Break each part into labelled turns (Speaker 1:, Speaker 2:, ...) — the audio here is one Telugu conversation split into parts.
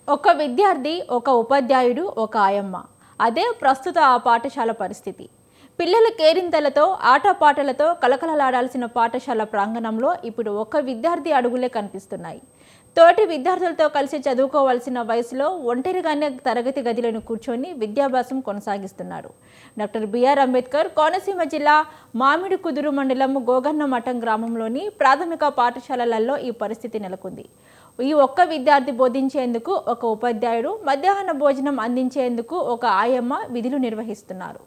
Speaker 1: ఒక విద్యార్థి, ఒక ఉపాధ్యాయుడు, ఒక ఆయమ్మ. అదే ప్రస్తుత ఆ పాఠశాల పరిస్థితి. పిల్లల కేరింతలతో, ఆటపాటలతో కలకలలాడాల్సిన పాఠశాల ప్రాంగణంలో ఇప్పుడు ఒక్క విద్యార్థి అడుగులే కనిపిస్తున్నాయి. తోటి విద్యార్థులతో కలిసి చదువుకోవాల్సిన వయసులో ఒంటరిగానే తరగతి గదిలను కూర్చొని విద్యాభ్యాసం కొనసాగిస్తున్నారు. డాక్టర్ బిఆర్ అంబేద్కర్ కోనసీమ జిల్లా మామిడికుదురు మండలం గోగన్నమఠం గ్రామంలోని ప్రాథమిక పాఠశాలలలో ఈ పరిస్థితి నెలకొంది. ఈ ఒక్క విద్యార్థి బోధించేందుకు ఒక ఉపాధ్యాయుడు, మధ్యాహ్న భోజనం అందించేందుకు ఒక ఆయమ్మ విధులు నిర్వహిస్తున్నారు.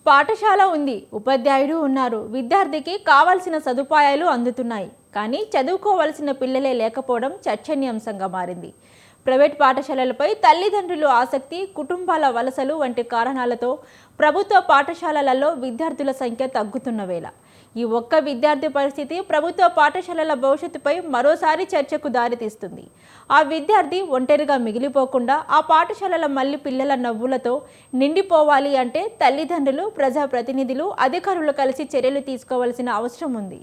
Speaker 1: పాఠశాల ఉంది, ఉపాధ్యాయుడు ఉన్నారు, విద్యార్థికి కావాల్సిన సదుపాయాలు అందుతున్నాయి. కానీ చదువుకోవాల్సిన పిల్లలే లేకపోవడం చర్చనీయాంశంగా మారింది. ప్రైవేట్ పాఠశాలలపై తల్లిదండ్రులు ఆసక్తి, కుటుంబాల వలసలు వంటి కారణాలతో ప్రభుత్వ పాఠశాలలలో విద్యార్థుల సంఖ్య తగ్గుతున్న వేళ ఈ ఒక్క విద్యార్థి పరిస్థితి ప్రభుత్వ పాఠశాలల భవిష్యత్తుపై మరోసారి చర్చకు దారితీస్తుంది. ఆ విద్యార్థి ఒంటరిగా మిగిలిపోకుండా ఆ పాఠశాలల మళ్ళీ పిల్లల నవ్వులతో నిండిపోవాలి అంటే తల్లిదండ్రులు, ప్రజాప్రతినిధులు, అధికారులు కలిసి చర్యలు తీసుకోవాల్సిన అవసరం ఉంది.